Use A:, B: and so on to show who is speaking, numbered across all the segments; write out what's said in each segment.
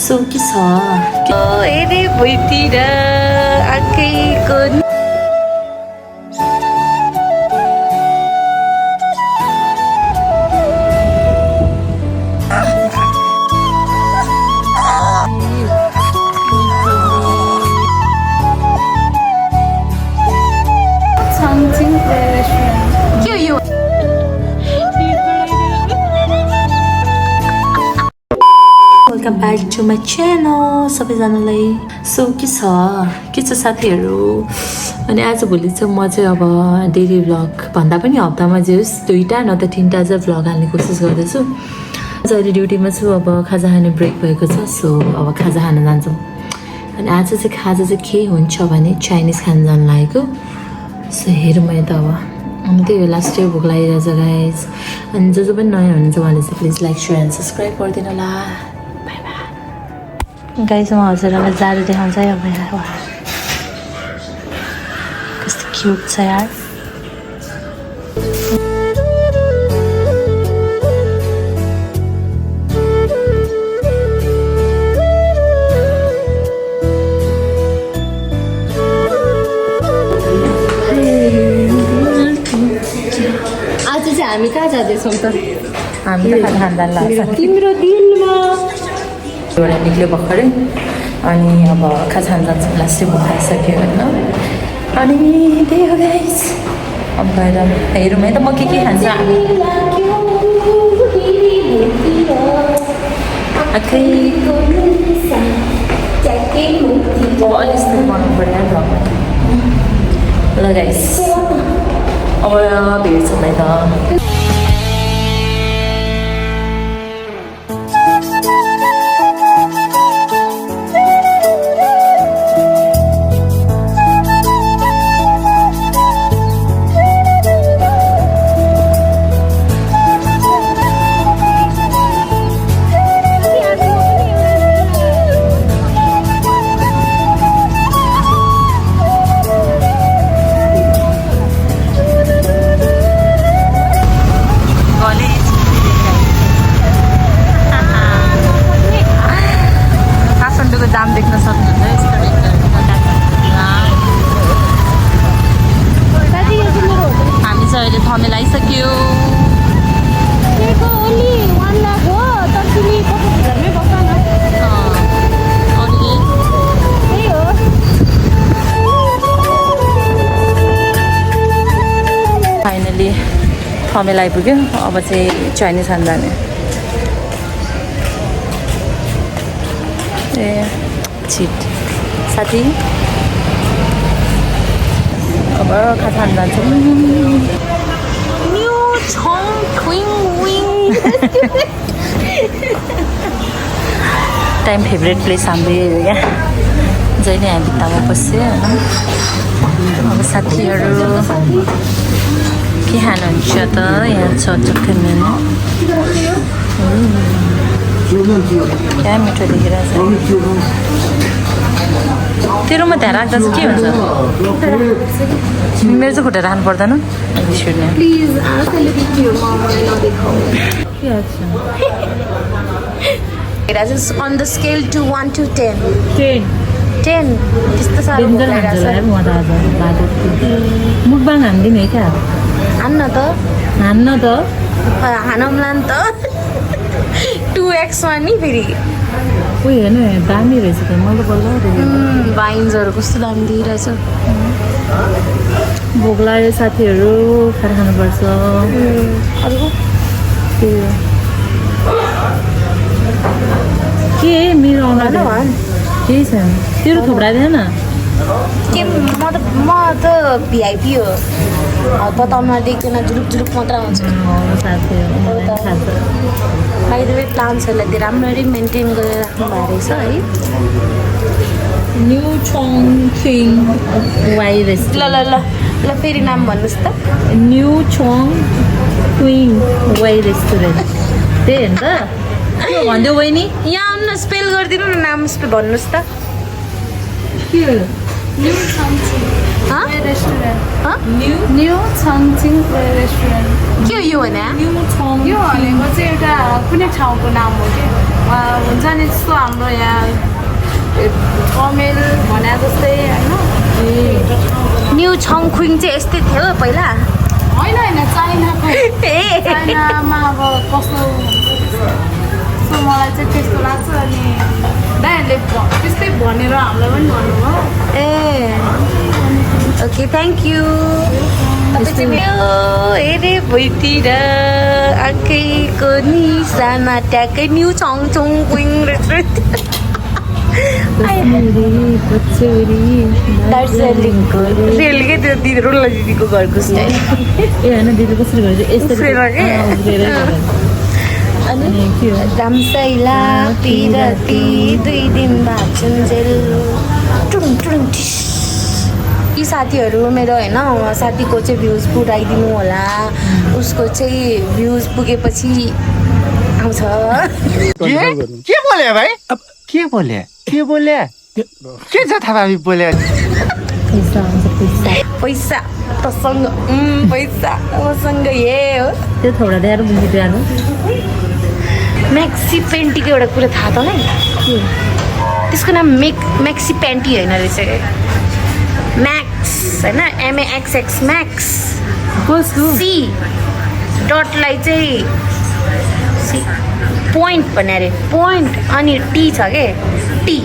A: सोकी छ हेरे भुइँतिर आँखैको Welcome back to my channel. सबैजनालाई सो के छ साथीहरू अनि आज भोलि चाहिँ म चाहिँ अब डेली भ्लग भन्दा पनि हप्तामा चाहिँ 2टा न त 3टा चाहिँ भ्लग हाल्ने कोसिस गर्दैछु। आज अहिले ड्युटीमा छु अब खाजा खाने ब्रेक भएको छ सो अब खाजा खान जान्छौँ अनि आज चाहिँ खाजा चाहिँ के हुन्छ भने चाइनिज खान जान लागेको सो हेरौँ है त अब अनि त्यही हो लास्ट डे भोक लागिरहेछ गाइज अनि जो पनि नयाँ हुनुहुन्छ उहाँले चाहिँ please like share and subscribe गरिदिनु होला गाइज म हजुरहरूलाई जाडो देखाउँछ है अब यहाँ कस्तो क्युट छ यार आज चाहिँ हामी कहाँ जाँदैछौँ त हामी त खाना लाग्छ तिम्रो दिनमा एउटा निक्ल्यो भर्खरै अनि अब खाजा खान जान्छौँ लास्टै भोक खाइसक्यो होइन अनि त्यही हो गाइस अब गएर हेरौँ है त म के खान्छ अलिक बनाउनु पऱ्यो भ्लगमा ल गाइस अब भेट्छौँ है त दाम देख्न सक्नुहुन्छ हामी चाहिँ अहिले थमेल आइसक्यो फाइनली थमेल आइपुग्यो अब चाहिँ चाइनिज खान जाने ए छिट साथी अब खाजा खान जान्छौँ न्यू छङ क्विङ विङ टाइम फेभरेट प्लेस हाम्रो यो क्या जहिले हामी भित्तामा बस्यो होइन अब साथीहरू के खानुहुन्छ त यहाँ छ चक्कर मेनु क्या मिठो देखिरहेछ तेरोमा ध्यान राख्दा चाहिँ के हुन्छ मेरो चाहिँ खुट्टा राख्नु पर्दैन
B: on the scale to 1 to 10 त्यस्तो साह्रो
A: मुखबाङ हान्दिउँ है क्या
B: हान्न त हानौँला नि त 2x मा नि फेरि
A: उयो हेर्नु दामी रहेछ त मैले बल्ल
B: वाइन्सहरू कस्तो दामी दिइरहेछ
A: भोक लाग्यो साथीहरू खाना खानुपर्छ के मेरो केही छैन तेरो थुप्राइँदैन
B: के म त भिआइपी हो बताउनु देख्दैन जुरुक मात्र आउँछ बाइ द वे प्लान्ट्सहरूलाई चाहिँ राम्ररी मेन्टेन गरेर राख्नु भएको रहेछ है
A: न्यू छङ क्विङ वाइ रेस्टुरेन्ट
B: ल फेरि नाम भन्नुहोस् त
A: न्यू छङ क्विङ वाइ रेस्टुरेन्ट त्यही हो नि त के भनिदेऊ बहिनी
B: यहाँ आउनु न स्पेल गरिदिनु न नाम भन्नुहोस् त
A: के
C: न्यू छङछिङ
B: रेस्टुरेन्ट
C: न्यू छङछिङ रेस्टुरेन्ट
B: के हो यो भने
C: यो भनेको चाहिँ एउटा कुनै ठाउँको नाम हो कि हुन्छ नि त्यस्तो हाम्रो यहाँ तमेल भने जस्तै होइन
B: न्यू छङखुङ चाहिँ यस्तै थियो पहिला
C: होइन चाइनाको चाइनामा अब कस्तो सो मलाई चाहिँ त्यस्तो लाग्छ अनि दाइहरूले त्यस्तै भनेर हामीलाई पनि भन्नुभयो
B: ए ओके थ्याङ्क यू हेरे भुइँतिर आँखैको निशाना ट्याक्कै न्यू छङछुङ रेस्टुरेन्ट दार्जिलिङको रेलकै त्यो दिदी रोल्ला दिदीको घरको स्टाइल रामसैला पिरती 2 दिन भाचुन्जेल टुङ टुङ टिस यी साथीहरू मेरो होइन साथीको चाहिँ भ्युज पुऱ्याइदिनु होला उसको चाहिँ भ्युज पुगेपछि आउँछ
D: के बोले भाइ के बोले के छ थाहा बोले
B: पैसा तसँग पैसा मसँग ए हो
A: त्यो थोडा दिएर बुझिदिनु
B: म्याक्सी पेन्टीको एउटा कुरा थाहा तँलाई त्यसको नाम म्याक्सी पेन्टी होइन रहेछ म्याक्स होइन MAXX म्याक्स सी डटलाई चाहिँ पोइन्ट भने अरे पोइन्ट अनि टी छ के टी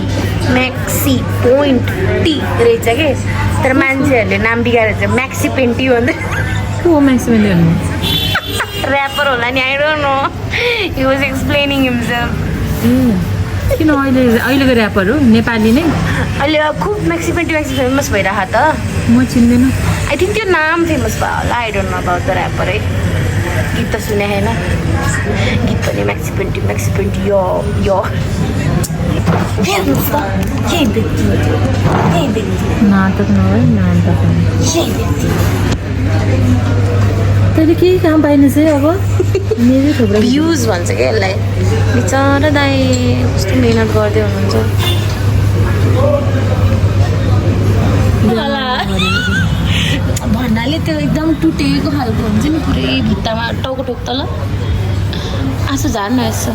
B: म्याक्सी पोइन्ट टी रहेछ के तर मान्छेहरूले नाम बिगारेर चाहिँ म्याक्सी पेन्टी भन्दै ऱ्यापर होला नि I don't know he was explaining himself
A: किन अहिलेको ऱ्यापर हो नेपाली नै
B: अहिले खुब म्याक्सी पेन्टी फेमस भइरहेको त
A: म चिन्दैन
B: आई थिङ्क त्यो नाम फेमस भयो होला I don't know about the rapper है गीत त सुने होइन गीत पनि म्याक्सी पेन्टी यो
A: नाटक नभए नाटक तैँले केही काम पाइन चाहिँ अब मेरो थुप्रो
B: भ्युज भन्छ क्या यसलाई बिचरा दाइ कस्तो मिहिनेत गर्दै हुनुहुन्छ भन्नाले त्यो एकदम टुटेको खालको हुन्छ नि पुरै भित्तामा टाउको ठोक्छ ल आँसु झार्नु यसो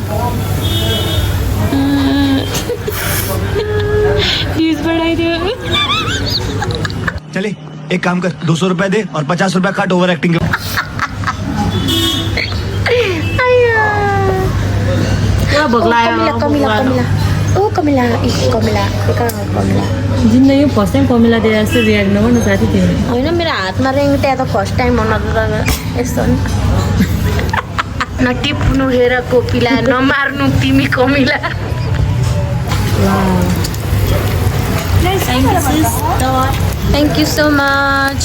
B: भ्युज बढाइदियो
E: चले एक काम कर 200 रुपए दे और 50 रुपए काट ओवर एक्टिंग
B: कमिला
A: जिन्दगी फर्स्ट टाइम कमिला दिएर जस्तो रियाक्ट नगर्नु साथी तिमी
B: होइन मेरो हातमा रेङ्गट्या त फर्स्ट टाइम हो यस्तो नटिप्नु हेर कोपिला नमार्नु तिमी कमिला thank you so much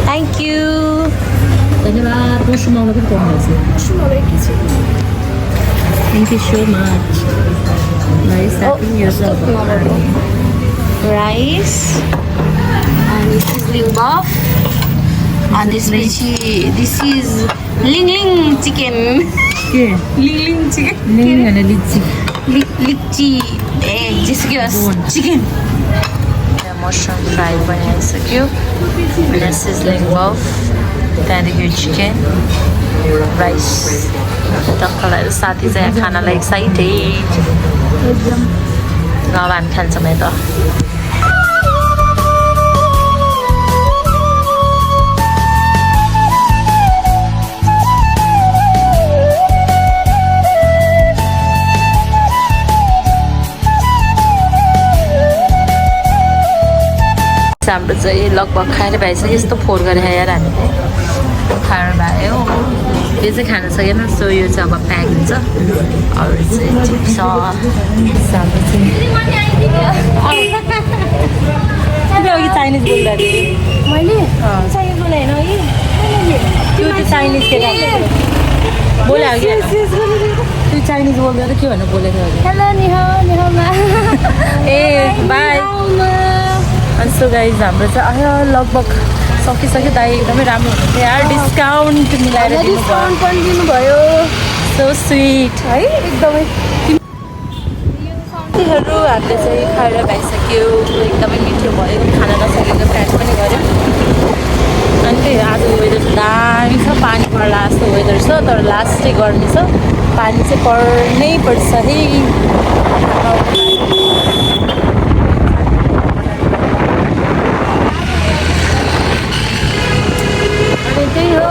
B: thank you
A: धन्यवाद म सुमाउनु पनि पाउनुहुन्छ thank you so much
B: rice अनि सिजलिङ बफ अनि त्यसपछि दिस इज लिङ चिकन
A: के
B: लिङ चिकन
A: लिङ भने लिची
B: लिची ए जेसुकै होस् चिकन मसरुम फ्राई पनि आइसक्यो अनि सिजलिङ बफ त्यहाँदेखि चिकन राइस टक्कलाई साथी चाहिँ खानालाई एक्साइटेड अब हामी खान्छौँ यता हाम्रो चाहिँ लगभग खाएर भइसक्यो यस्तो फोहोर गरेर यार हामीले खाएर भयो यो चाहिँ खान सकेन सो यो चाहिँ अब प्याक हुन्छ अरू चाहिँ चिप्स अघि चाइनिज बोल्दा मैले चाइनिज बोलाएन अघि त्यो चाइनिज केटा बोल्यो अघि त्यो चाइनिज बोल्दा त के भन्नु बोलेको हेलो ए बाई अनि सो गाइज हाम्रो चाहिँ आयो लगभग सकिसक्यो दाइ एकदमै राम्रो हुनुहुन्थ्यो यार डिस्काउन्ट मिलाएर डिस्काउन्ट पनि दिनुभयो सो स्विट है एकदमै
A: साथीहरू हामीले चाहिँ खाएर भइसक्यो एकदमै मिठो भयो खाना नसकेको प्याक पनि गऱ्यो अनि त्यही आज वेदर दामी छ पानी पर्ला जस्तो वेदर छ तर लास्ट चाहिँ गर्मी छ पानी चाहिँ पर्नै पर्छ है अनि त्यही हो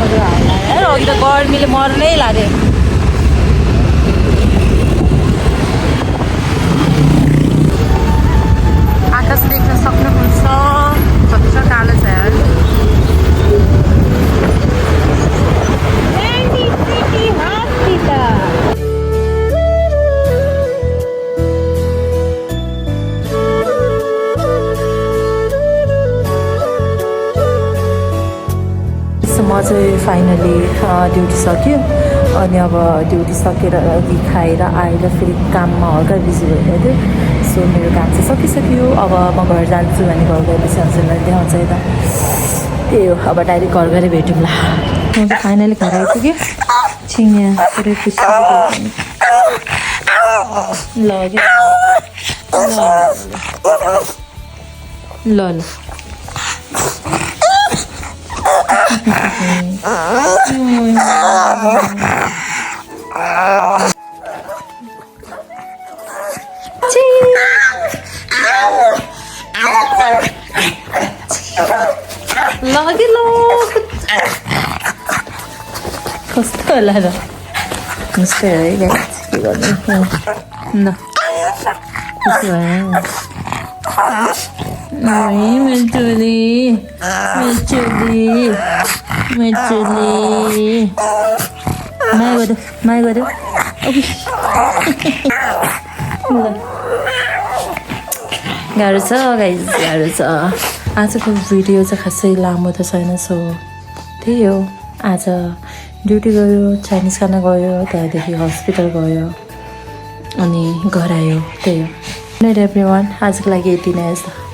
A: मजा आउला अघि त गर्मीले मर्नै लाग्यो आकाश देख्न सक्नुहुन्छ कति छ कालो छ यार म चाहिँ फाइनली ड्युटी सक्यो अनि अब ड्युटी सकेर अघि खाएर आएर फेरि काममा हल्का बिजी भइरहेको थियो सो मेरो काम चाहिँ सकिसक्यो अब म घर जान्छु भने घर गएपछि हजुरलाई देखाउँछ यता त्यही हो अब डाइरेक्ट घर गएर भेटौँला म चाहिँ फाइनली घर आइपुग्यो छिङ्या पुरै खुसी ल ल ल कस्तो होला र यस्तै है के गर्नु न खुसी भयो मेचुली माया गर्यो गाह्रो छ गाइस गाह्रो छ आजको भिडियो चाहिँ खासै लामो त छैन सो त्यही हो आज ड्युटी गयो चाइनिज खाना गयो त्यहाँदेखि हस्पिटल गयो अनि घर आयो त्यही हो एभ्रिवान आजको लागि यति नै यस्तो